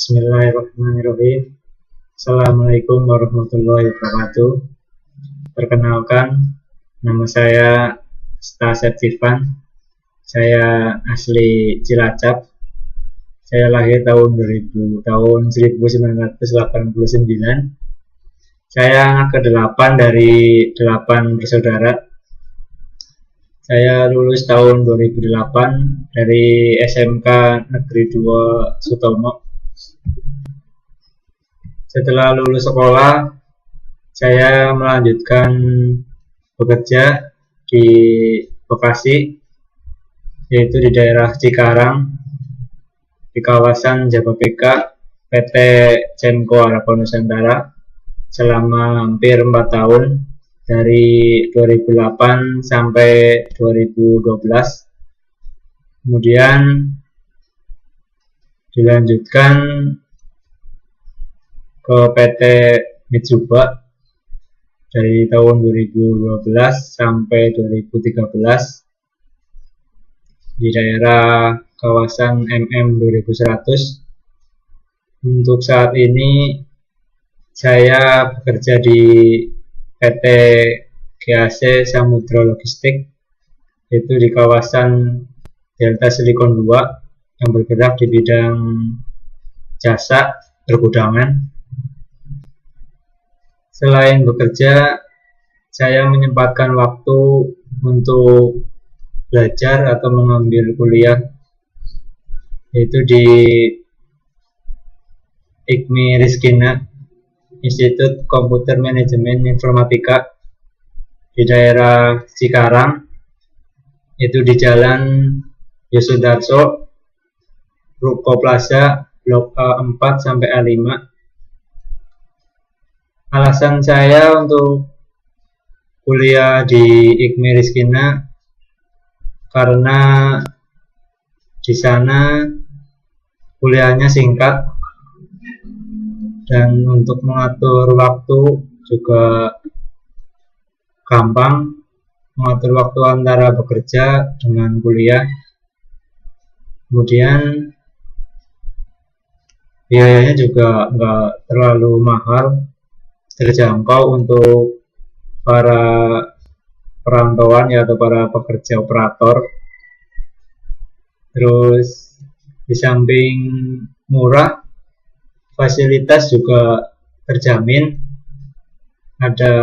Bismillahirrahmanirrahim. Assalamualaikum warahmatullahi wabarakatuh. Perkenalkan, nama saya Stasep Irfan. Saya asli Cilacap. Saya lahir tahun 1989. Saya anak ke-8 dari 8 bersaudara. Saya lulus tahun 2008 dari SMK Negeri 2 Sutomo. Setelah lulus sekolah, saya melanjutkan bekerja di Bekasi, yaitu di daerah Cikarang, di kawasan Jababeka, PT Cemco Harapan Nusantara, selama hampir 4 tahun, dari 2008 sampai 2012. Kemudian dilanjutkan ke PT Mitsuba dari tahun 2012 sampai 2013 di daerah kawasan MM 2100. Untuk saat ini saya bekerja di PT GAC Samudra Logistik, yaitu di kawasan Delta Silicon 2 yang bergerak di bidang jasa pergudangan. Selain bekerja, saya menyempatkan waktu untuk belajar atau mengambil kuliah, yaitu di IKMI Rizkina, Institut Komputer Manajemen Informatika, di daerah Cikarang, yaitu di Jalan Yosudarso, Ruko Plaza, Blok A4 sampai A5. Alasan saya untuk kuliah di IKMI Rizkina karena di sana kuliahnya singkat, dan untuk mengatur waktu juga gampang, mengatur waktu antara bekerja dengan kuliah. Kemudian biayanya juga nggak terlalu mahal, terjangkau untuk para perantauan ya, atau para pekerja operator. Terus di samping murah, fasilitas juga terjamin. Ada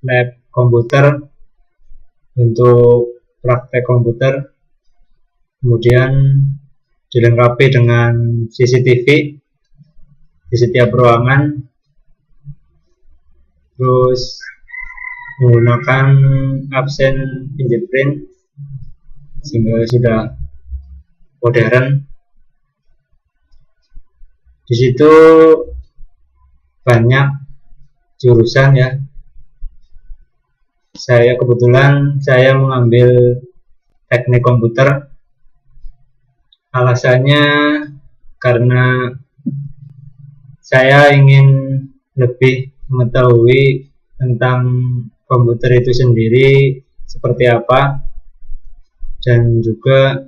lab komputer untuk praktek komputer, kemudian dilengkapi dengan CCTV di setiap ruangan, terus menggunakan absen fingerprint sehingga sudah modern. Di situ banyak jurusan ya. Saya kebetulan mengambil teknik komputer. Alasannya karena saya ingin lebih mengetahui tentang komputer itu sendiri seperti apa, dan juga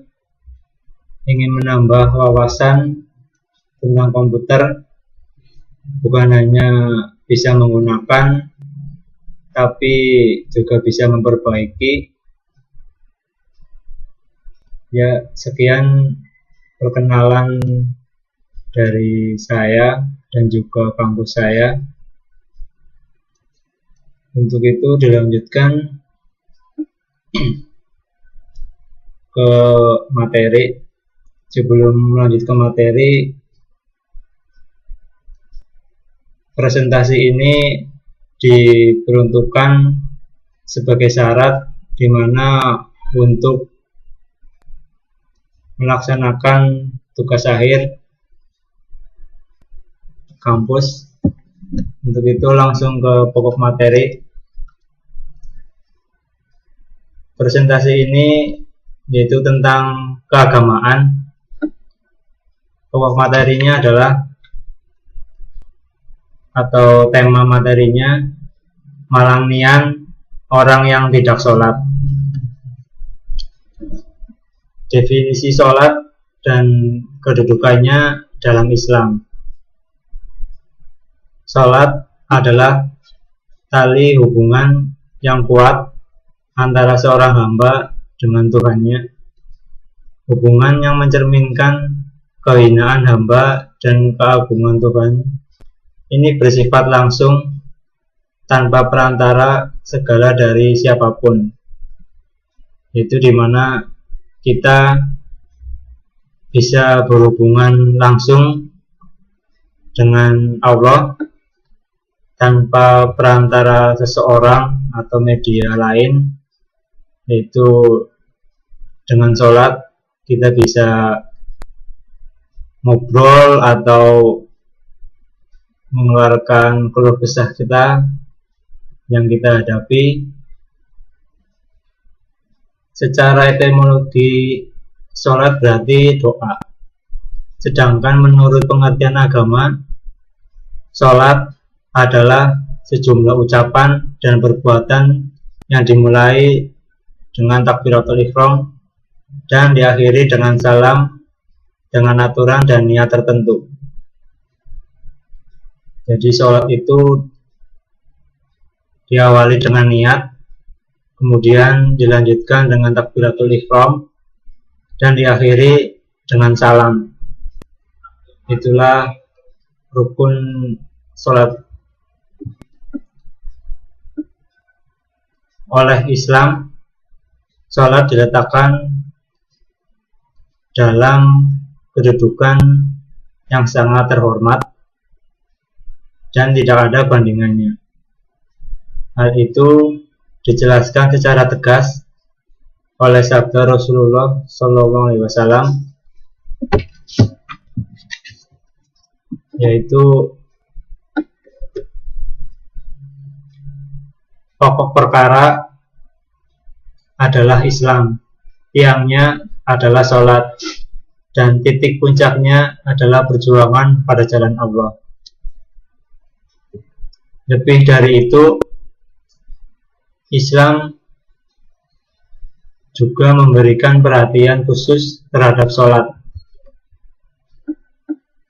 ingin menambah wawasan tentang komputer, bukan hanya bisa menggunakan tapi juga bisa memperbaiki. Ya, sekian perkenalan dari saya dan juga kampus saya. Untuk itu dilanjutkan ke materi. Sebelum melanjut ke materi, presentasi ini diperuntukkan sebagai syarat di mana untuk melaksanakan tugas akhir kampus. Untuk itu langsung ke pokok materi. Presentasi ini yaitu tentang keagamaan. Pokok materinya adalah, atau tema materinya, Malangnian, orang yang tidak sholat. Definisi sholat dan kedudukannya dalam Islam. Salat adalah tali hubungan yang kuat antara seorang hamba dengan Tuhannya, hubungan yang mencerminkan kehinaan hamba dan keagungan Tuhan. Ini bersifat langsung tanpa perantara segala dari siapapun, yaitu dimana kita bisa berhubungan langsung dengan Allah tanpa perantara seseorang atau media lain, yaitu dengan sholat kita bisa ngobrol atau mengeluarkan keluh kesah kita yang kita hadapi. Secara etimologi sholat berarti doa, sedangkan menurut pengertian agama, sholat adalah sejumlah ucapan dan perbuatan yang dimulai dengan takbiratul ihram dan diakhiri dengan salam dengan aturan dan niat tertentu. Jadi sholat itu diawali dengan niat, kemudian dilanjutkan dengan takbiratul ihram dan diakhiri dengan salam. Itulah rukun sholat. Oleh Islam, sholat diletakkan dalam kedudukan yang sangat terhormat dan tidak ada bandingannya. Hal itu dijelaskan secara tegas oleh sabda Rasulullah SAW, yaitu pokok perkara adalah Islam, tiangnya adalah sholat, dan titik puncaknya adalah perjuangan pada jalan Allah. Lebih dari itu, Islam juga memberikan perhatian khusus terhadap sholat.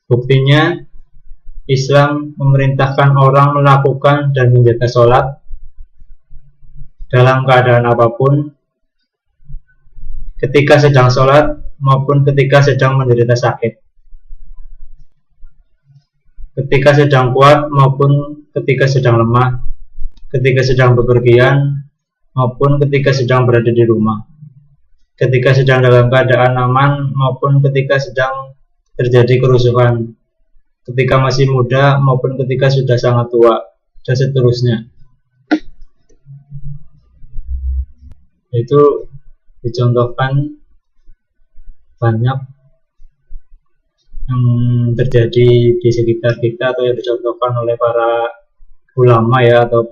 Buktinya, Islam memerintahkan orang melakukan dan menjaga sholat dalam keadaan apapun, ketika sedang sholat maupun ketika sedang menderita sakit, ketika sedang kuat maupun ketika sedang lemah, ketika sedang bepergian maupun ketika sedang berada di rumah, ketika sedang dalam keadaan aman maupun ketika sedang terjadi kerusuhan, ketika masih muda maupun ketika sudah sangat tua, dan seterusnya. Itu dicontohkan banyak yang terjadi di sekitar kita atau yang dicontohkan oleh para ulama ya, atau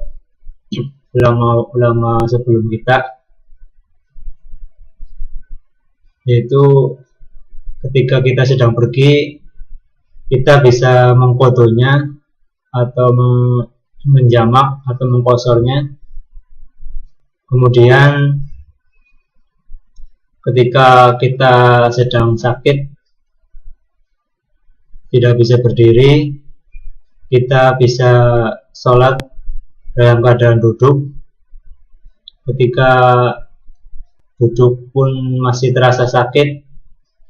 ulama sebelum kita, yaitu ketika kita sedang pergi, kita bisa mengkodonya atau menjamak atau mengkosornya. Kemudian ketika kita sedang sakit, tidak bisa berdiri, kita bisa sholat dalam keadaan duduk. Ketika duduk pun masih terasa sakit,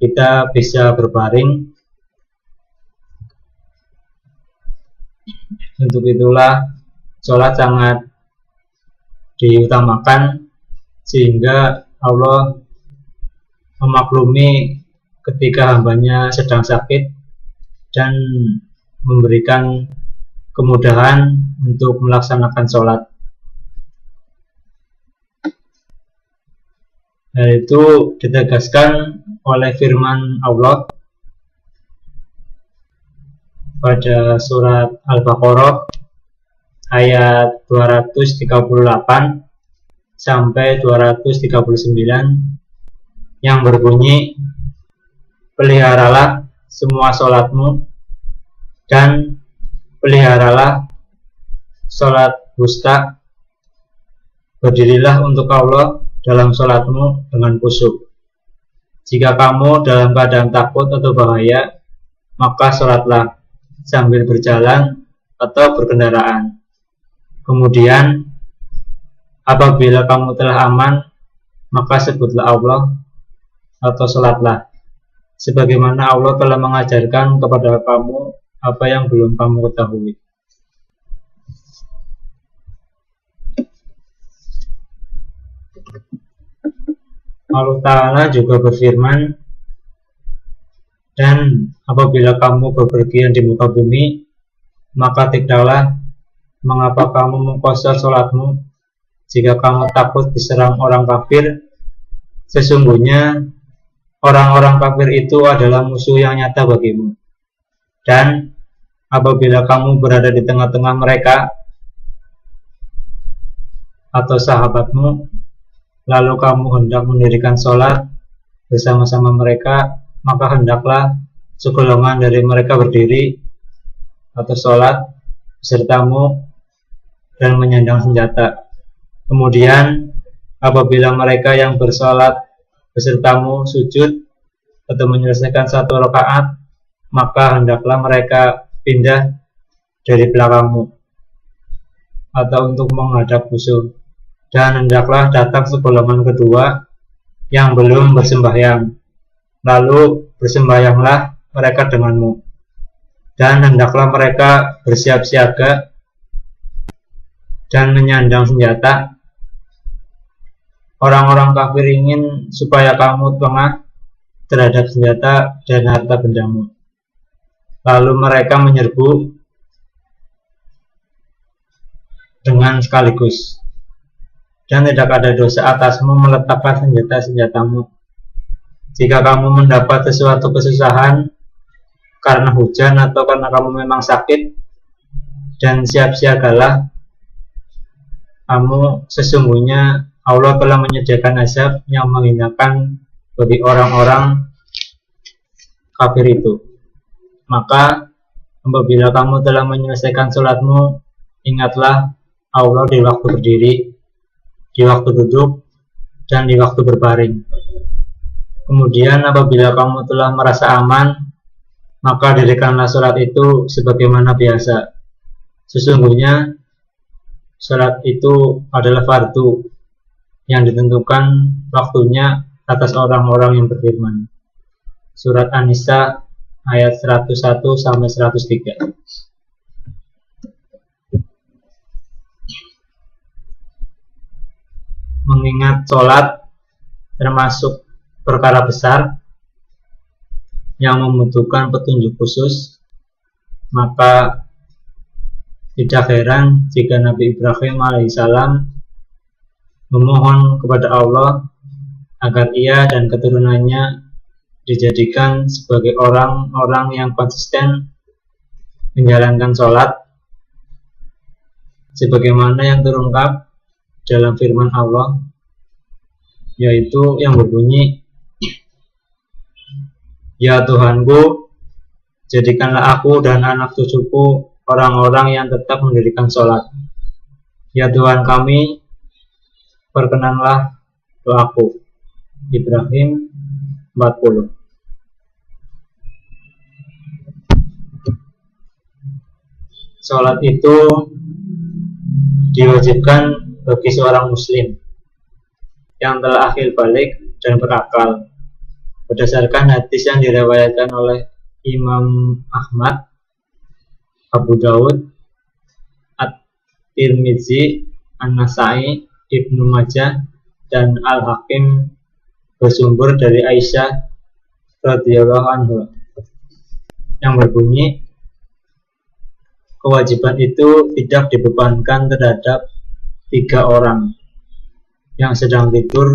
kita bisa berbaring. Untuk itulah sholat sangat diutamakan, sehingga Allah memaklumi ketika hambanya sedang sakit dan memberikan kemudahan untuk melaksanakan sholat. Hal itu ditegaskan oleh firman Allah pada surat Al-Baqarah ayat 238 sampai 239 yang berbunyi, peliharalah semua sholatmu dan peliharalah sholat wusta, berdirilah untuk Allah dalam sholatmu dengan khusyuk. Jika kamu dalam keadaan takut atau bahaya, maka sholatlah sambil berjalan atau berkendaraan. Kemudian apabila kamu telah aman, maka sebutlah Allah atau sholatlah, sebagaimana Allah telah mengajarkan kepada kamu apa yang belum kamu ketahui. Allah Ta'ala juga berfirman, dan apabila kamu bepergian di muka bumi, maka tidaklah mengapa kamu mengqashar sholatmu jika kamu takut diserang orang kafir. Sesungguhnya orang-orang kafir itu adalah musuh yang nyata bagimu. Dan apabila kamu berada di tengah-tengah mereka atau sahabatmu, lalu kamu hendak mendirikan sholat bersama-sama mereka, maka hendaklah segolongan dari mereka berdiri atau sholat besertamu dan menyandang senjata. Kemudian apabila mereka yang bersolat besertamu sujud atau menyelesaikan satu rakaat, maka hendaklah mereka pindah dari belakangmu atau untuk menghadap musuh, dan hendaklah datang segolongan kedua yang belum bersembahyang, lalu bersembahyanglah mereka denganmu, dan hendaklah mereka bersiap siaga dan menyandang senjata. Orang-orang kafir ingin supaya kamu lengah terhadap senjata dan harta bendamu, lalu mereka menyerbu dengan sekaligus, dan tidak ada dosa atasmu meletakkan senjata-senjatamu. Jika kamu mendapat sesuatu kesusahan karena hujan atau karena kamu memang sakit, dan siap-siagalah kamu, sesungguhnya Allah telah menyediakan azab yang menghinakan bagi orang-orang kafir itu. Maka apabila kamu telah menyelesaikan sholatmu, ingatlah Allah di waktu berdiri, di waktu duduk, dan di waktu berbaring. Kemudian apabila kamu telah merasa aman, maka dirikanlah sholat itu sebagaimana biasa. Sesungguhnya sholat itu adalah fardu yang ditentukan waktunya atas orang-orang yang beriman. Surat An-Nisa ayat 101 sampai 103. Mengingat sholat termasuk perkara besar yang membutuhkan petunjuk khusus, maka tidak heran jika Nabi Ibrahim alaihissalam memohon kepada Allah agar ia dan keturunannya dijadikan sebagai orang-orang yang konsisten menjalankan sholat, sebagaimana yang terungkap dalam firman Allah, yaitu yang berbunyi, "Ya Tuhanku, jadikanlah aku dan anak cucuku orang-orang yang tetap mendirikan sholat. Ya Tuhan kami, perkenanlah doaku." Ibrahim 40. Sholat itu diwajibkan bagi seorang muslim yang telah akil balik dan berakal, berdasarkan hadis yang diriwayatkan oleh Imam Ahmad, Abu Daud, At-Tirmidzi, An-Nasai, Ibnu Majah, dan Al-Hakim, bersumber dari Aisyah radhiyallahu anha, yang berbunyi, kewajiban itu tidak dibebankan terhadap 3 orang: yang sedang tidur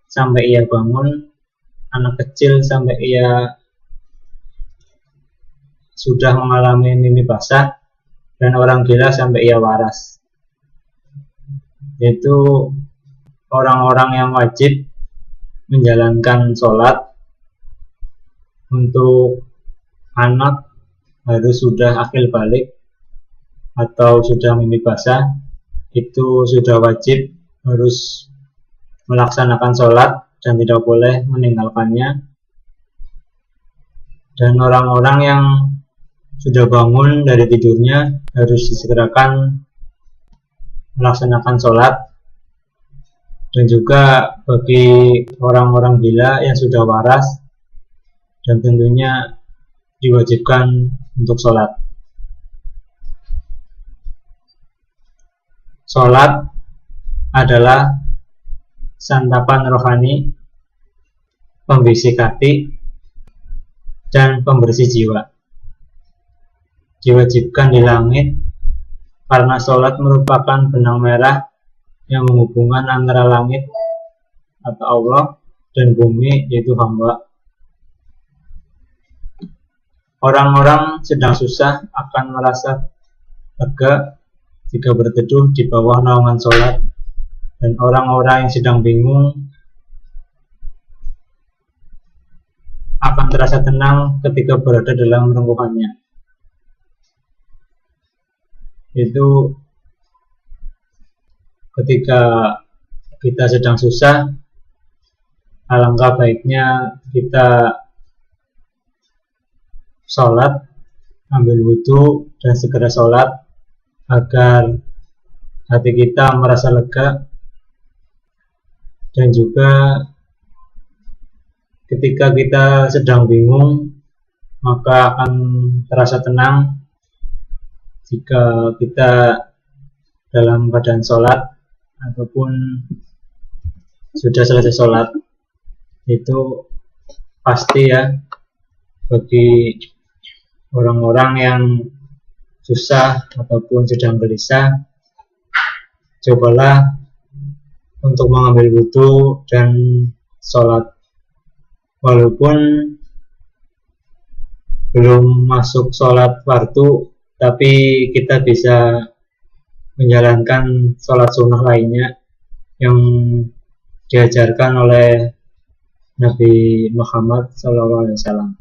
sampai ia bangun, anak kecil sampai ia sudah mengalami mimpi basah, dan orang gila sampai ia waras. Yaitu orang-orang yang wajib menjalankan sholat. Untuk anak harus sudah akil balik atau sudah mimpi basah, itu sudah wajib harus melaksanakan sholat dan tidak boleh meninggalkannya. Dan orang-orang yang sudah bangun dari tidurnya harus disegerakan melaksanakan sholat. Dan juga bagi orang-orang gila yang sudah waras dan tentunya diwajibkan untuk sholat. Sholat adalah santapan rohani, pembisik hati, dan pembersih jiwa. Diwajibkan di langit karena sholat merupakan benang merah yang menghubungkan antara langit atau Allah dan bumi, yaitu hamba. Orang-orang sedang susah akan merasa lega jika berteduh di bawah naungan sholat, dan orang-orang yang sedang bingung akan terasa tenang ketika berada dalam rengkuhannya. Itu ketika kita sedang susah, alangkah baiknya kita sholat, ambil wudhu, dan segera sholat agar hati kita merasa lega. Dan juga ketika kita sedang bingung, maka akan terasa tenang jika kita dalam keadaan sholat ataupun sudah selesai sholat. Itu pasti ya, bagi orang-orang yang susah ataupun sedang gelisah, cobalah untuk mengambil wudhu dan sholat. Walaupun belum masuk sholat fardu, tapi kita bisa menjalankan sholat sunnah lainnya yang diajarkan oleh Nabi Muhammad SAW.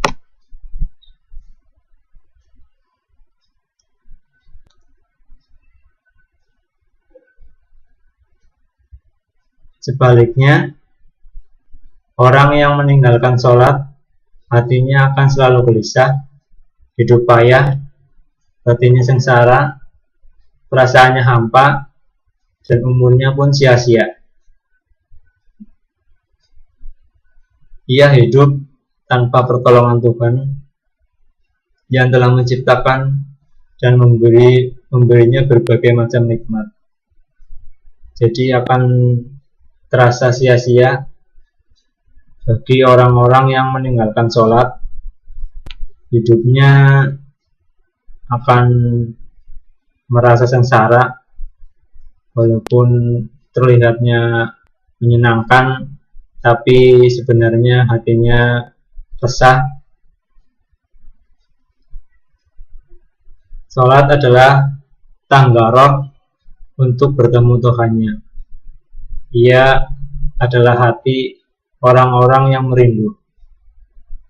Sebaliknya, orang yang meninggalkan sholat, hatinya akan selalu gelisah, hidup payah, batinnya sengsara, perasaannya hampa, dan umurnya pun sia-sia. Ia hidup tanpa pertolongan Tuhan yang telah menciptakan dan memberinya berbagai macam nikmat. Jadi akan terasa sia-sia bagi orang-orang yang meninggalkan sholat. Hidupnya akan merasa sengsara, walaupun terlihatnya menyenangkan, tapi sebenarnya hatinya resah. Sholat adalah tangga roh untuk bertemu Tuhannya. Ia adalah hati orang-orang yang merindu.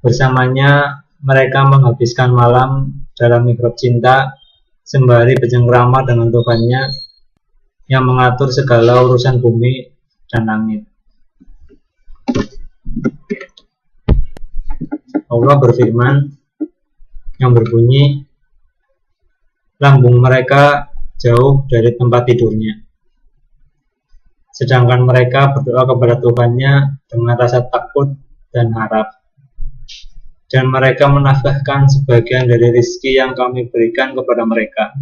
Bersamanya mereka menghabiskan malam dalam mihrab cinta, sembari bercengkrama dengan Tuhannya yang mengatur segala urusan bumi dan langit. Allah berfirman yang berbunyi, lambung mereka jauh dari tempat tidurnya, sedangkan mereka berdoa kepada Tuhannya dengan rasa takut dan harap. Dan mereka menafkahkan sebagian dari rezeki yang kami berikan kepada mereka.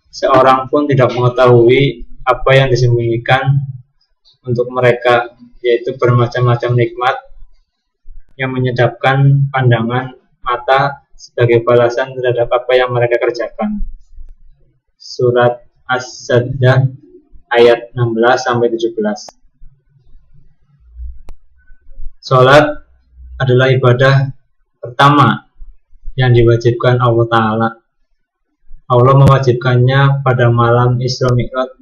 Seorang pun tidak mengetahui apa yang disembunyikan untuk mereka, yaitu bermacam-macam nikmat yang menyedapkan pandangan mata sebagai balasan terhadap apa yang mereka kerjakan. Surat As-Sajdah ayat 16-17. Salat adalah ibadah pertama yang diwajibkan Allah Ta'ala. Allah mewajibkannya pada malam Isra Mi'raj.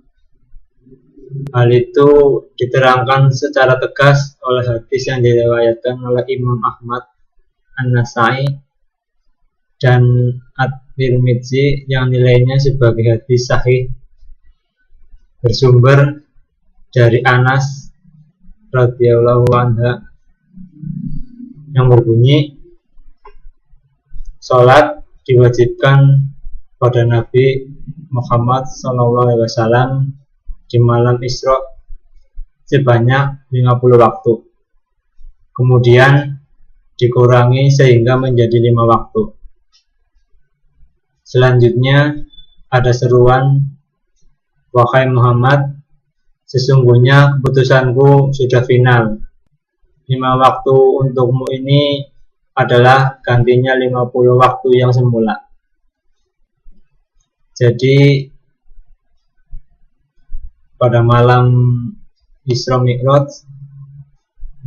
Hal itu diterangkan secara tegas oleh hadis yang diriwayatkan oleh Imam Ahmad, An-Nasai, dan At-Tirmidzi yang nilainya sebagai hadis sahih, bersumber dari Anas radhiyallahu anha yang berbunyi, Salat diwajibkan pada Nabi Muhammad SAW di malam Isra sebanyak 50 waktu. Kemudian dikurangi sehingga menjadi 5 waktu. Selanjutnya ada seruan, "Wahai Muhammad, sesungguhnya keputusanku sudah final. 5 waktu untukmu ini adalah gantinya 50 waktu yang semula." Jadi pada malam Isra Mi'raj,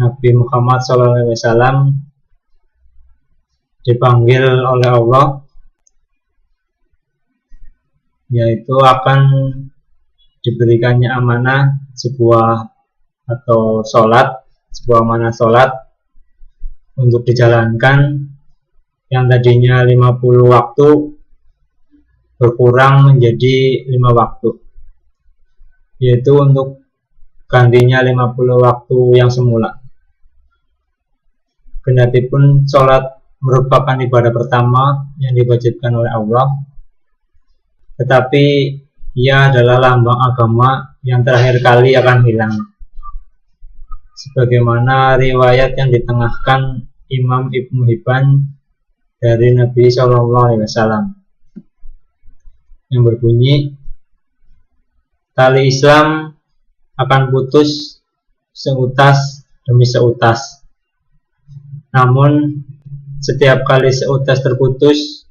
Nabi Muhammad SAW dipanggil oleh Allah, yaitu akan diberikannya amanah sebuah amanah sholat untuk dijalankan, yang tadinya 50 waktu berkurang menjadi 5 waktu, yaitu untuk gantinya 50 waktu yang semula. Kendatipun sholat merupakan ibadah pertama yang diwajibkan oleh Allah, tetapi ia adalah lambang agama yang terakhir kali akan hilang, sebagaimana riwayat yang ditengahkan Imam Ibnu Hibban dari Nabi SAW yang berbunyi, "Tali Islam akan putus seutas demi seutas, namun setiap kali seutas terputus,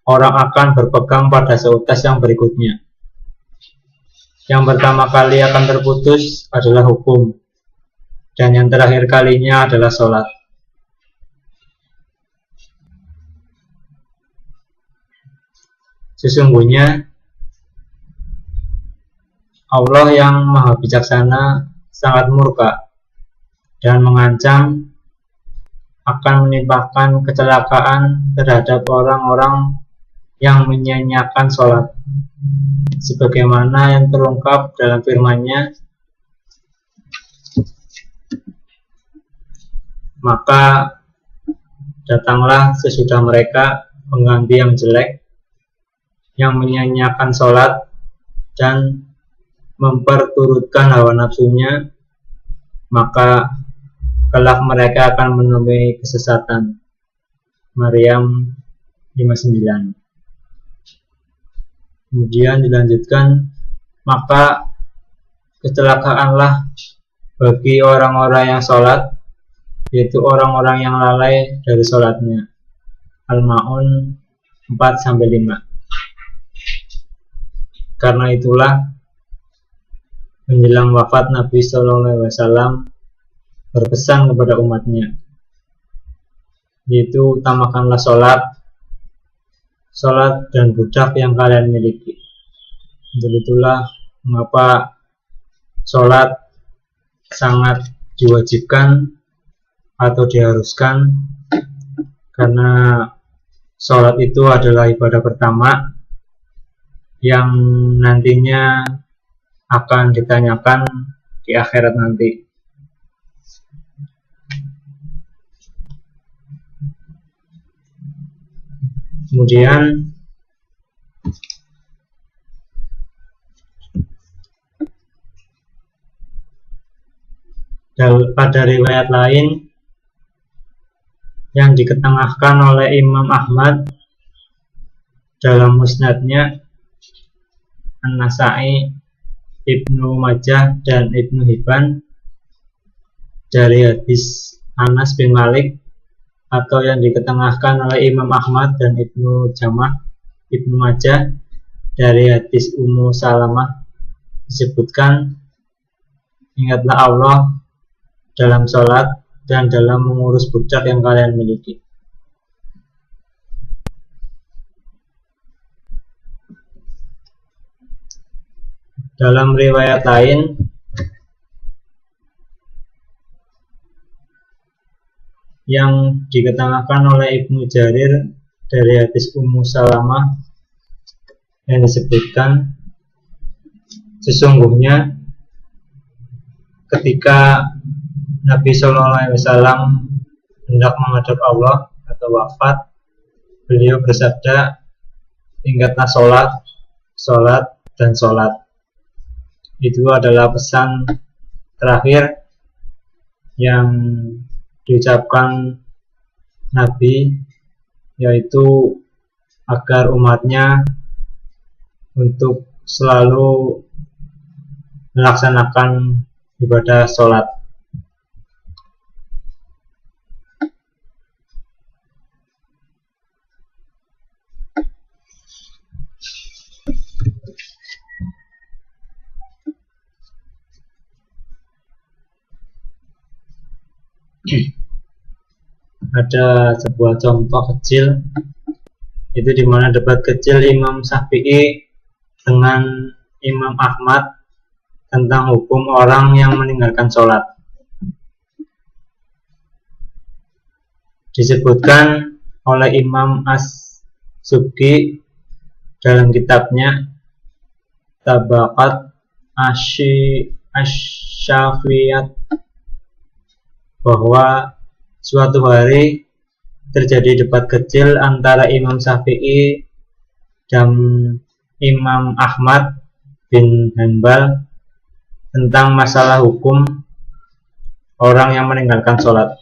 orang akan berpegang pada seutas yang berikutnya. Yang pertama kali akan terputus adalah hukum, dan yang terakhir kalinya adalah sholat." Sesungguhnya Allah yang Maha Bijaksana sangat murka dan mengancam akan menimpakan kecelakaan terhadap orang-orang yang menyia-nyiakan sholat, sebagaimana yang terungkap dalam firman-Nya, "Maka datanglah sesudah mereka pengganti yang jelek, yang menyia-nyiakan sholat dan memperturutkan hawa nafsunya, maka kelak mereka akan menemui kesesatan." Maryam 59. Kemudian dilanjutkan, "Maka kecelakaanlah bagi orang-orang yang sholat, yaitu orang-orang yang lalai dari sholatnya." Al-Ma'un 4-5. Karena itulah menjelang wafat Nabi SAW berpesan kepada umatnya, yaitu utamakanlah sholat dan budak yang kalian miliki. Untuk itulah mengapa sholat sangat diwajibkan atau diharuskan, karena sholat itu adalah ibadah pertama yang nantinya akan ditanyakan di akhirat nanti. Kemudian pada riwayat lain yang diketengahkan oleh Imam Ahmad dalam musnadnya, An-Nasa'i, Ibnu Majah dan Ibnu Hibban, dari hadis Anas bin Malik, atau yang diketengahkan oleh Imam Ahmad dan Ibnu Majah dari hadis Ummu Salamah, disebutkan, "Ingatlah Allah dalam sholat dan dalam mengurus budak yang kalian miliki." Dalam riwayat lain yang diketengahkan oleh Ibnu Jarir dari hadis Ummu Salamah yang disebutkan, sesungguhnya ketika Nabi SAW hendak menghadap Allah atau wafat, Beliau bersabda, ingatlah sholat, sholat, dan sholat. Itu adalah pesan terakhir yang diucapkan Nabi, yaitu agar umatnya untuk selalu melaksanakan ibadah sholat. Ada sebuah contoh kecil, itu dimana debat kecil Imam Syafi'i dengan Imam Ahmad tentang hukum orang yang meninggalkan sholat. Disebutkan oleh Imam As-Subki dalam kitabnya Tabaqat Asy-Syafiyat bahwa suatu hari terjadi debat kecil antara Imam Syafi'i dan Imam Ahmad bin Hanbal tentang masalah hukum orang yang meninggalkan sholat.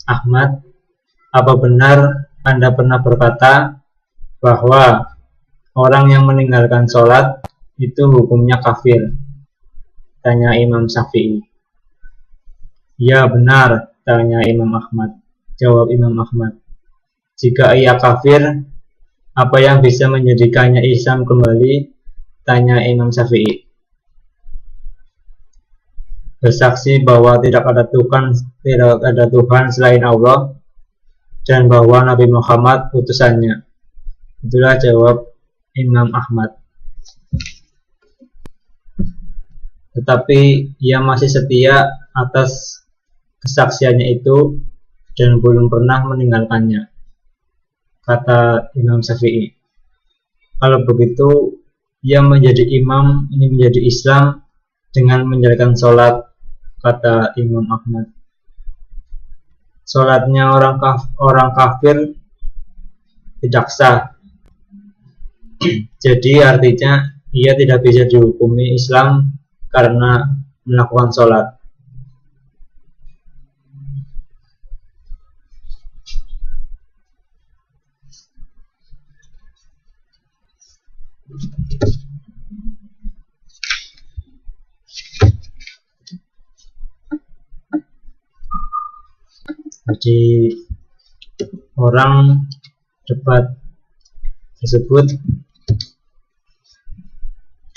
Ahmad, apa benar Anda pernah berkata bahwa orang yang meninggalkan sholat itu hukumnya kafir? Tanya Imam Syafi'i. Ya benar, tanya Imam Ahmad. Jawab Imam Ahmad. Jika ia kafir, apa yang bisa menjadikannya Islam kembali? Tanya Imam Syafi'i. Bersaksi bahwa tidak ada Tuhan selain Allah dan bahwa Nabi Muhammad utusannya. Itulah jawab Imam Ahmad. Tetapi ia masih setia atas kesaksiannya itu dan belum pernah meninggalkannya, kata Imam Syafi'i. Kalau begitu, ia menjadi imam, ini menjadi Islam dengan menjalankan sholat, kata Imam Ahmad. Sholatnya orang kafir tidak sah. Jadi artinya ia tidak bisa dihukumi Islam karena melakukan sholat. Jadi orang debat tersebut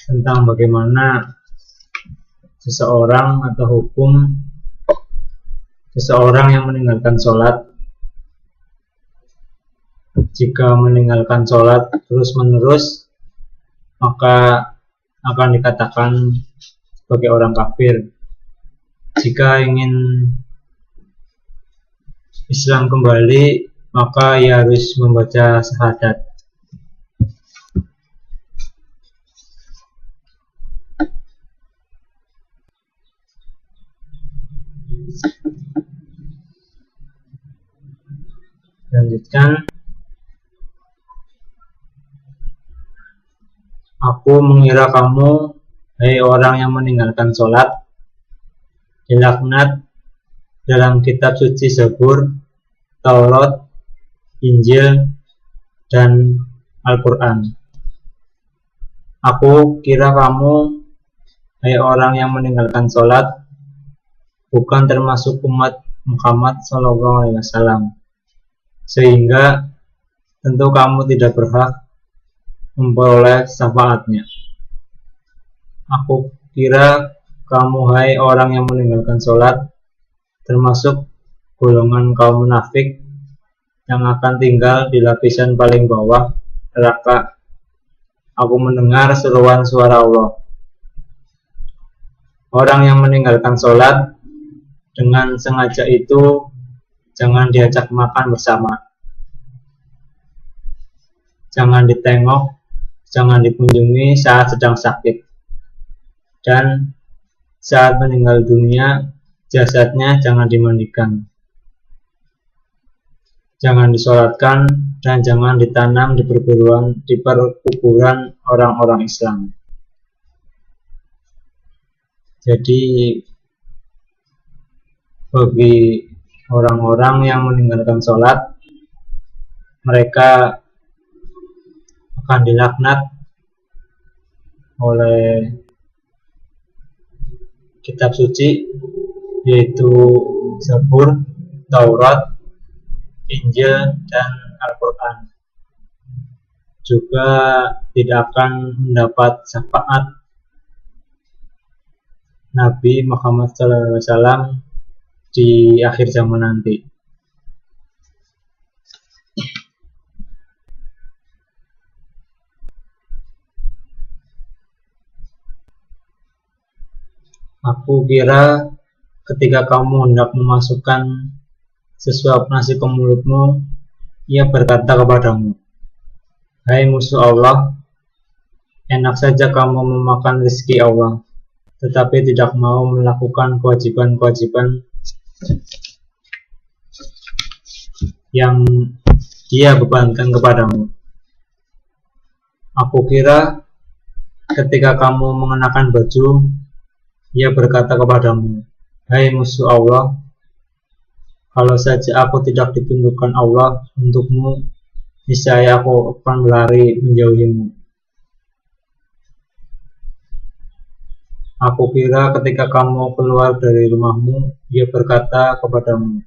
tentang bagaimana seseorang atau hukum seseorang yang meninggalkan sholat. Jika meninggalkan sholat terus-menerus, maka akan dikatakan sebagai orang kafir. Jika ingin Islam kembali, maka ia harus membaca syahadat. Lanjutkan. Aku mengira kamu, hai orang yang meninggalkan sholat, dilaknat dalam kitab suci Zabur, Taurat, Injil, dan Al-Quran. Aku kira kamu, hai orang yang meninggalkan sholat, bukan termasuk umat Muhammad SAW, sehingga tentu kamu tidak berhak memperoleh syafaatnya. Aku kira kamu, hai orang yang meninggalkan sholat, termasuk golongan kaum munafik yang akan tinggal di lapisan paling bawah neraka. Aku mendengar seruan suara Allah. Orang yang meninggalkan sholat dengan sengaja itu jangan diajak makan bersama, jangan ditengok, jangan dikunjungi saat sedang sakit, dan saat meninggal dunia jasadnya jangan dimandikan. jangan disolatkan, dan jangan ditanam di perkuburan orang-orang Islam. Jadi bagi orang-orang yang meninggalkan sholat, mereka akan dilaknat oleh kitab suci, yaitu Zabur, Taurat, Injil, dan Al-Quran. Juga tidak akan mendapat syafaat Nabi Muhammad SAW di akhir zaman nanti. Aku kira ketika kamu hendak memasukkan sesuap nasi ke mulutmu, ia berkata kepadamu, "Hai musuh Allah, enak saja kamu memakan rezeki Allah, tetapi tidak mau melakukan kewajiban-kewajiban yang Dia bebankan kepadamu." Aku kira ketika kamu mengenakan baju, ia berkata kepadamu, "Hai musuh Allah, kalau saja aku tidak ditundukkan Allah untukmu, niscaya aku akan berlari menjauhimu." Aku kira ketika kamu keluar dari rumahmu, ia berkata kepadamu,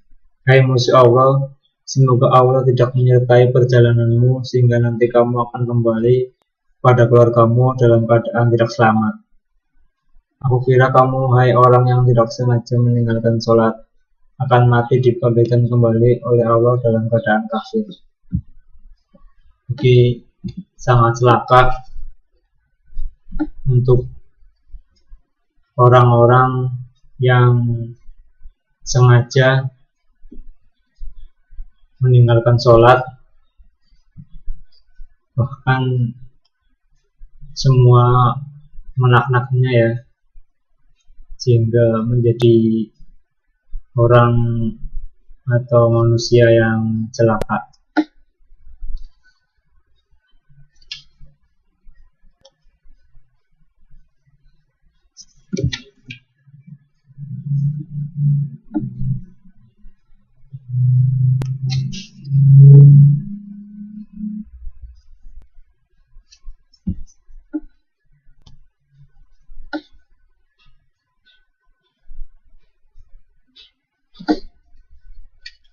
"Hai musuh Allah, semoga Allah tidak menyertai perjalananmu sehingga nanti kamu akan kembali pada keluargamu dalam keadaan tidak selamat." Aku kira kamu, hai orang yang tidak sengaja meninggalkan sholat, akan mati dibangkitkan kembali oleh Allah dalam keadaan kafir. Jadi sangat celaka untuk orang-orang yang sengaja meninggalkan sholat, bahkan semua melaknatnya ya, sehingga menjadi orang atau manusia yang celaka.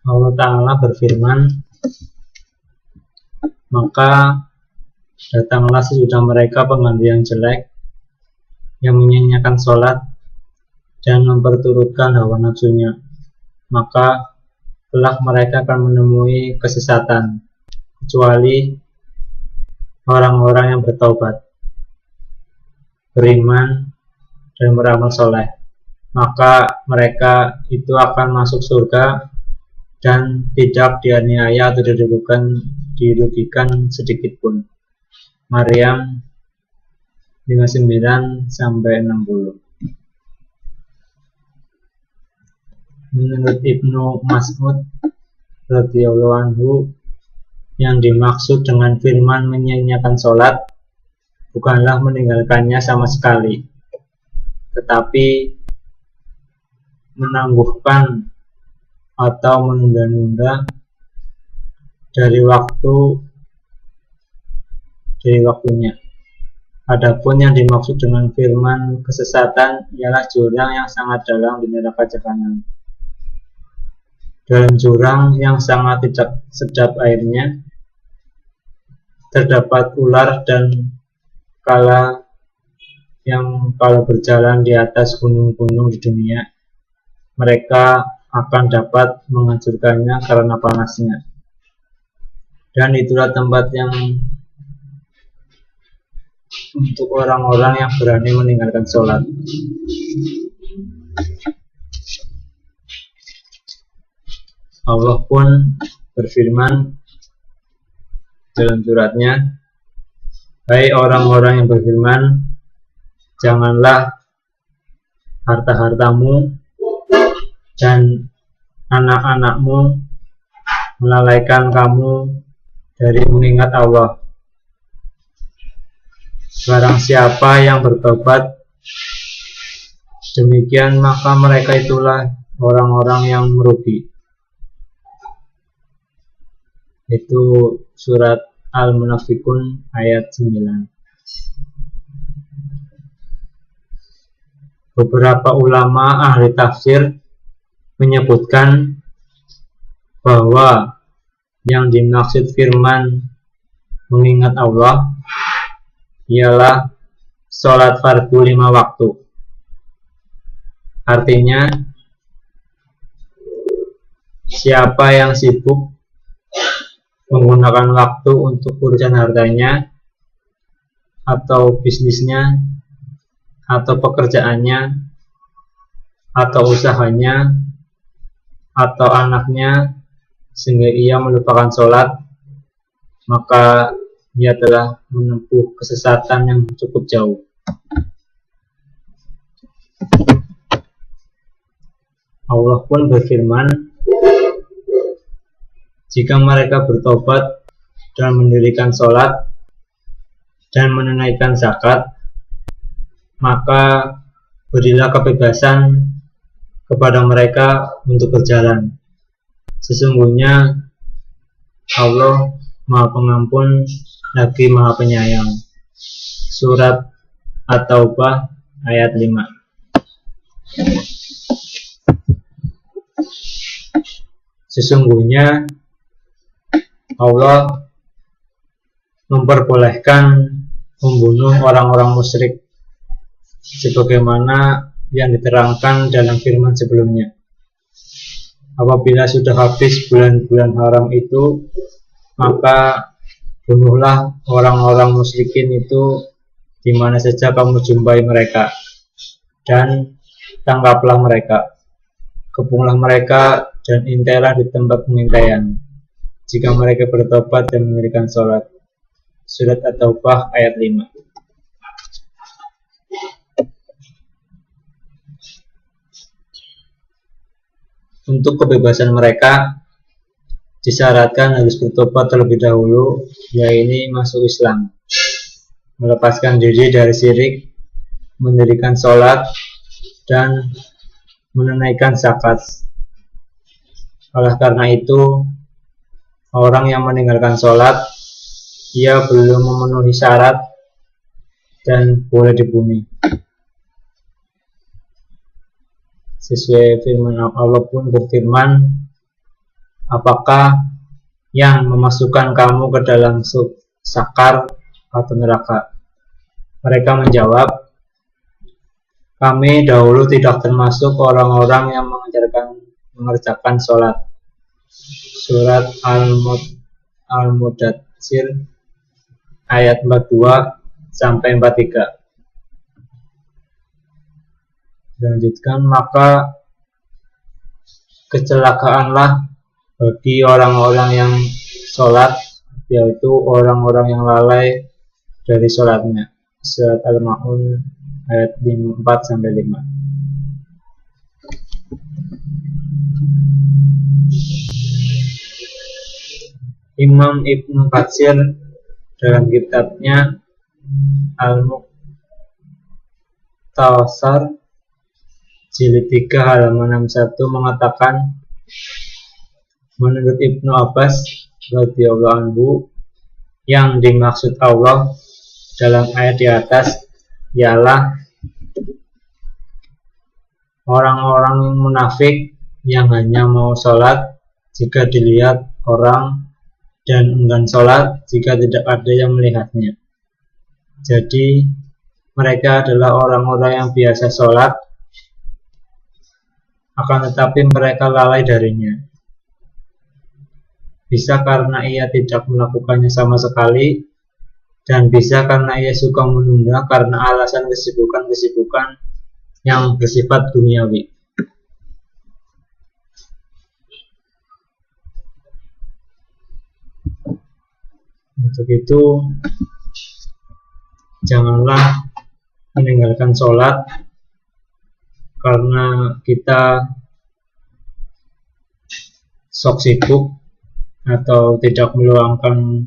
Allah Ta'ala berfirman, "Maka datanglah sesudah mereka pengganti yang jelek, yang menyanyiakan sholat dan memperturutkan hawa nafsunya. Maka kelak mereka akan menemui kesesatan, kecuali orang-orang yang bertaubat, beriman, dan beramal soleh. Maka mereka itu akan masuk surga dan tidak dianiaya atau dirugikan sedikit pun." Maryam 59-60. Menurut Ibnu Mas'ud radhiyallahu anhu, yang dimaksud dengan firman menyanyiakan sholat bukanlah meninggalkannya sama sekali, tetapi menangguhkan atau menunda-nunda dari waktunya. Adapun yang dimaksud dengan firman kesesatan ialah jurang yang sangat dalam di neraka jahanam. Dalam jurang yang sangat tidak sedap airnya terdapat ular, dan kalau berjalan di atas gunung-gunung di dunia, mereka akan dapat menghancurkannya karena panasnya. Dan itulah tempat yang untuk orang-orang yang berani meninggalkan sholat. Allah pun berfirman dalam suratnya, "Hai orang-orang yang beriman, janganlah harta-hartamu dan anak-anakmu melalaikan kamu dari mengingat Allah. Barang siapa yang bertobat demikian, maka mereka itulah orang-orang yang merugi. Itu surat Al-Munafikun ayat 9. Beberapa ulama ahli tafsir menyebutkan bahwa yang dimaksud firman mengingat Allah ialah sholat fardu 5 waktu. Artinya, siapa yang sibuk menggunakan waktu untuk urusan hartanya, atau bisnisnya, atau pekerjaannya, atau usahanya, atau anaknya, sehingga ia melupakan sholat, maka ia telah menempuh kesesatan yang cukup jauh. Allah pun berfirman, jika mereka bertobat dan mendirikan sholat dan menunaikan zakat, maka berilah kebebasan kepada mereka untuk berjalan. Sesungguhnya Allah Maha Pengampun lagi Maha Penyayang. Surat At-Taubah ayat 5. Sesungguhnya Allah memperbolehkan membunuh orang-orang musyrik sebagaimana yang diterangkan dalam firman sebelumnya. Apabila sudah habis bulan-bulan haram itu, maka bunuhlah orang-orang musyrikin itu di mana saja kamu jumpai mereka, dan tangkaplah mereka, kepunglah mereka, dan intailah di tempat pengintaian jika mereka bertobat dan mendirikan sholat. Surat At-Taubah ayat 5. Untuk kebebasan mereka disyaratkan harus bertobat terlebih dahulu, yaitu masuk Islam, melepaskan diri dari syirik, mendirikan sholat, dan menunaikan zakat. Oleh karena itu, orang yang meninggalkan sholat, ia belum memenuhi syarat dan boleh dibunuh. Sesuai firman Allah pun berfirman, apakah yang memasukkan kamu ke dalam sakar atau neraka? Mereka menjawab, kami dahulu tidak termasuk orang-orang yang mengerjakan sholat. Surat Al-Mudatsir ayat 42 sampai 43. Dilanjutkan, maka kecelakaanlah bagi orang-orang yang sholat, yaitu orang-orang yang lalai dari sholatnya. Surat Al-Ma'un ayat 4 sampai 5. Imam Ibnu Katsir dalam kitabnya Al-Mukhtasar jilid 3 halaman 61 mengatakan, menurut Ibnu Abbas radhiyallahu anhu, yang dimaksud Allah dalam ayat di atas ialah orang-orang munafik yang hanya mau sholat jika dilihat orang dan enggan sholat jika tidak ada yang melihatnya. Jadi mereka adalah orang-orang yang biasa sholat, akan tetapi mereka lalai darinya. Bisa karena ia tidak melakukannya sama sekali, dan bisa karena ia suka menunda karena alasan kesibukan-kesibukan yang bersifat duniawi. Untuk itu, janganlah meninggalkan sholat karena kita sok sibuk atau tidak meluangkan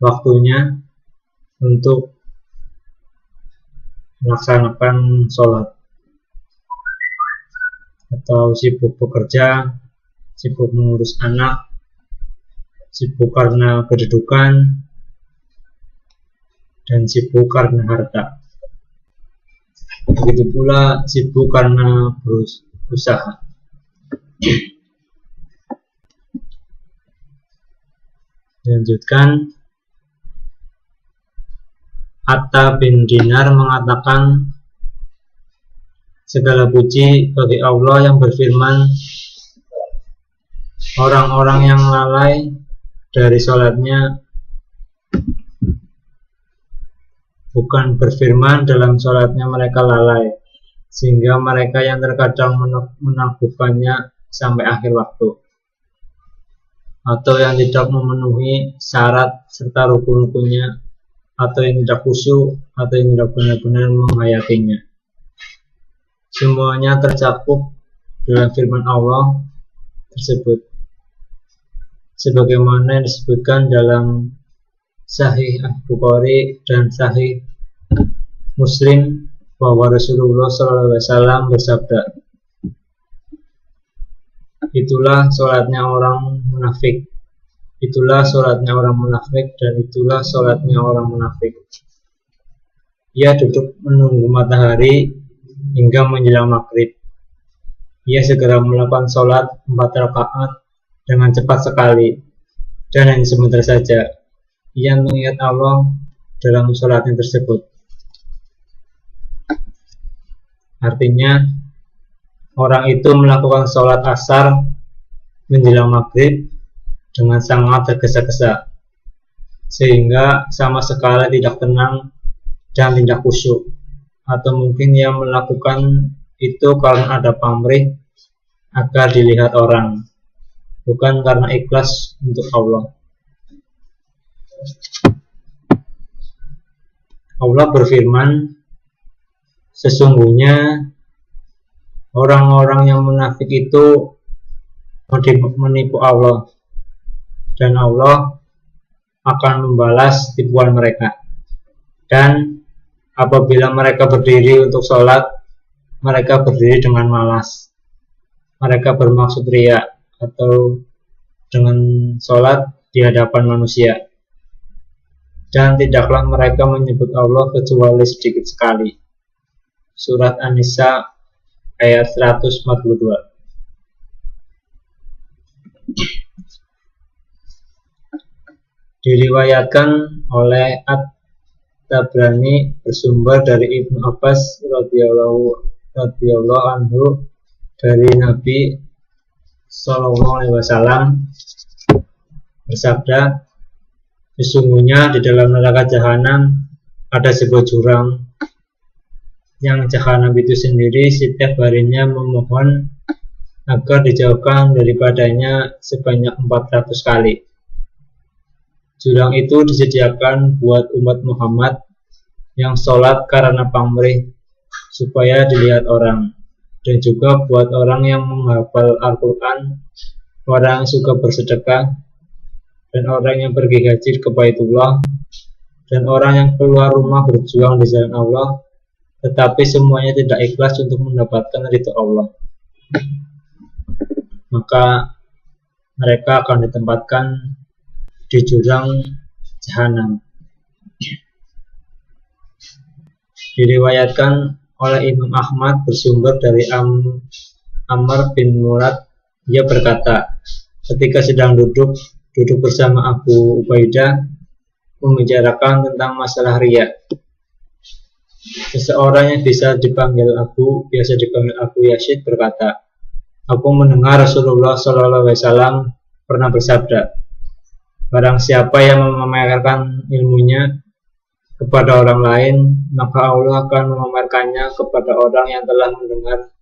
waktunya untuk melaksanakan sholat, atau sibuk bekerja, sibuk mengurus anak, sibuk karena kedudukan, dan sibuk karena harta. Begitu pula sibuk karena berusaha. Lanjutkan, Atta bin Dinar mengatakan, segala puji bagi Allah yang berfirman, orang-orang yang lalai dari sholatnya bukan berfirman dalam sholatnya mereka lalai, sehingga mereka yang terkadang menangguhkannya sampai akhir waktu, atau yang tidak memenuhi syarat serta rukun-rukunnya, atau yang tidak khusyuk, atau yang tidak benar-benar menghayatinya. Semuanya tercakup dalam firman Allah tersebut, sebagaimana yang disebutkan dalam Sahih Al-Bukhari dan Sahih Muslim bahwa Rasulullah SAW bersabda, itulah sholatnya orang munafik, itulah sholatnya orang munafik, dan itulah sholatnya orang munafik. Ia duduk menunggu matahari hingga menjelang maghrib. Ia segera melakukan sholat 4 rakaat dengan cepat sekali, dan hanya sebentar saja. Ia mengingat Allah dalam sholatnya tersebut. Artinya, orang itu melakukan sholat asar menjelang maghrib dengan sangat tergesa-gesa, sehingga sama sekali tidak tenang dan tidak khusyuk. Atau mungkin ia melakukan itu karena ada pamrih agar dilihat orang, bukan karena ikhlas untuk Allah. Allah berfirman, sesungguhnya orang-orang yang munafik itu menipu Allah, dan Allah akan membalas tipuan mereka. Dan apabila mereka berdiri untuk sholat, mereka berdiri dengan malas. Mereka bermaksud riya atau dengan sholat di hadapan manusia. Dan tidaklah mereka menyebut Allah kecuali sedikit sekali. Surat An-Nisa ayat 142. Diriwayatkan oleh At-Tabrani bersumber dari Ibnu Abbas radhiyallahu anhu dari Nabi SAW bersabda, sesungguhnya di dalam neraka jahanam ada sebuah jurang, yang jahanam itu sendiri setiap harinya memohon agar dijauhkan daripadanya sebanyak 400 kali. Jurang itu disediakan buat umat Muhammad yang sholat karena pamrih supaya dilihat orang, dan juga buat orang yang menghafal Al-Quran, orang yang suka bersedekah, dan orang yang pergi haji ke Baitullah, dan orang yang keluar rumah berjuang di jalan Allah, tetapi semuanya tidak ikhlas untuk mendapatkan ridho Allah. Maka mereka akan ditempatkan di jurang jahanam. Diriwayatkan oleh Imam Ahmad bersumber dari Amr bin Murad, dia berkata, ketika sedang duduk bersama Abu Ubaidah membicarakan tentang masalah riya, seseorang yang biasa dipanggil Abu Yazid berkata, aku mendengar Rasulullah SAW pernah bersabda, barang siapa yang memamerkan ilmunya kepada orang lain, maka Allah akan memamerkannya kepada orang yang telah mendengar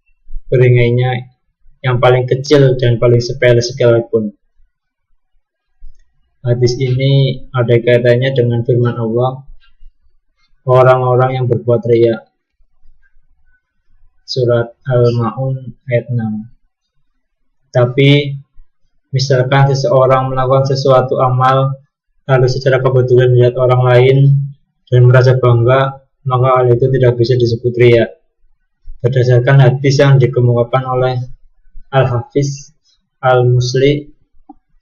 perintahnya yang paling kecil dan paling sepele sekalipun. Hadis ini ada kaitannya dengan firman Allah, orang-orang yang berbuat riya. Surat Al-Ma'un ayat 6. Tapi Misalkan seseorang melakukan sesuatu amal, lalu secara kebetulan melihat orang lain dan merasa bangga, maka hal itu tidak bisa disebut riya. Berdasarkan hadis yang dikemukakan oleh Al-Hafiz Al-Musli,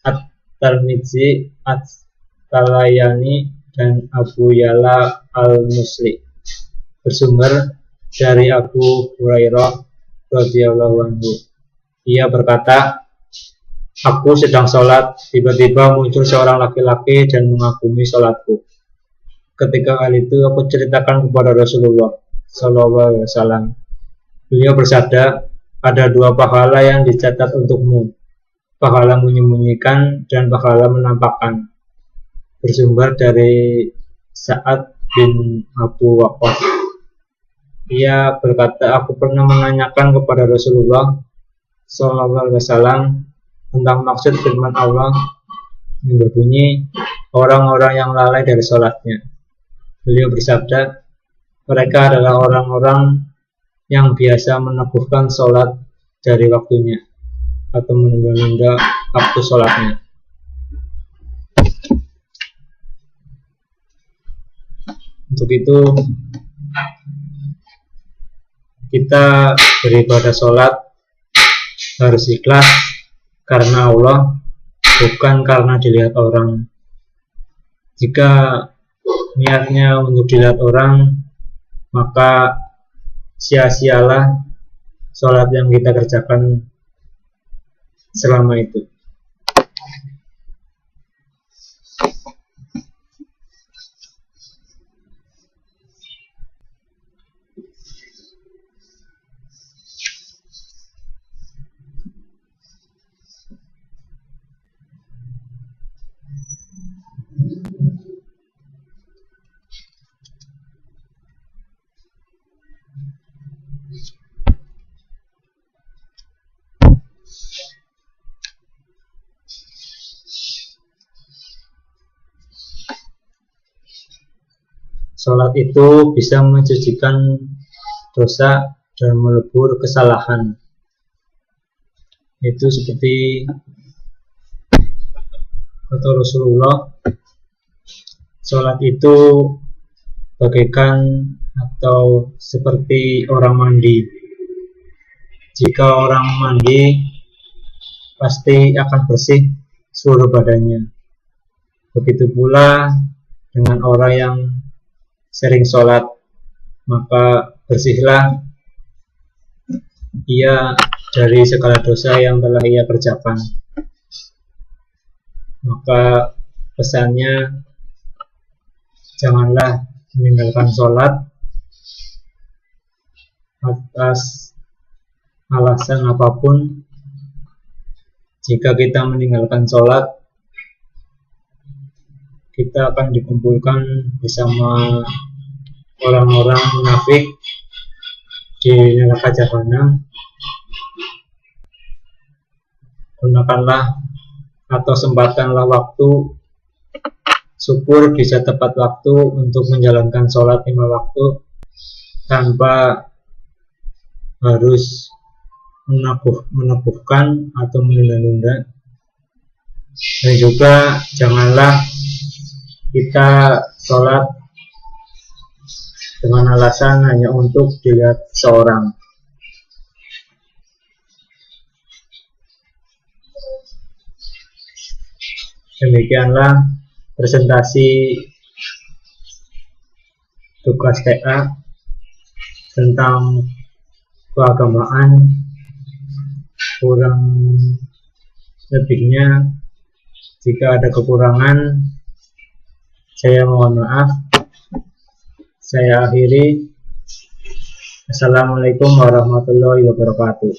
At-Tirmidzi, At-Talayani, dan Abu Ya'la Al-Musli, bersumber dari Abu Hurairah radhiyallahu anhu. Ia berkata, aku sedang sholat, tiba-tiba muncul seorang laki-laki dan mengagumi sholatku. Ketika hal itu aku ceritakan kepada Rasulullah SAW. Beliau bersabda, ada dua pahala yang dicatat untukmu, pahala menyembunyikan dan pahala menampakkan. Bersumber dari Sa'ad bin Abu Waqqas. Ia berkata, aku pernah menanyakan kepada Rasulullah SAW tentang maksud firman Allah yang berbunyi, orang-orang yang lalai dari sholatnya. Beliau bersabda, mereka adalah orang-orang yang biasa meneguhkan sholat dari waktunya atau menunda-nunda waktu sholatnya. Untuk itu kita beribadah sholat harus ikhlas karena Allah, bukan karena dilihat orang. Jika niatnya untuk dilihat orang, maka sia-sialah sholat yang kita kerjakan selama itu. Sholat itu bisa mensucikan dosa dan melebur kesalahan. Itu seperti kata Rasulullah, sholat itu bagaikan atau seperti orang mandi. Jika orang mandi, pasti akan bersih seluruh badannya. Begitu pula dengan orang yang sering sholat, maka bersihlah ia dari segala dosa yang telah ia kerjakan. Maka pesannya, janganlah meninggalkan sholat atas alasan apapun. Jika kita meninggalkan sholat, kita akan dikumpulkan bersama orang-orang munafik di neraka jahanam. Gunakanlah atau sempatkanlah waktu, syukur bisa tepat waktu untuk menjalankan sholat 5 waktu tanpa harus meneguhkan atau menunda-nunda. Dan juga janganlah kita sholat dengan alasan hanya untuk dilihat seorang. Demikianlah presentasi tugas TA tentang keagamaan. Kurang lebihnya, jika ada kekurangan, saya mohon maaf. Saya akhiri. Assalamualaikum warahmatullahi wabarakatuh.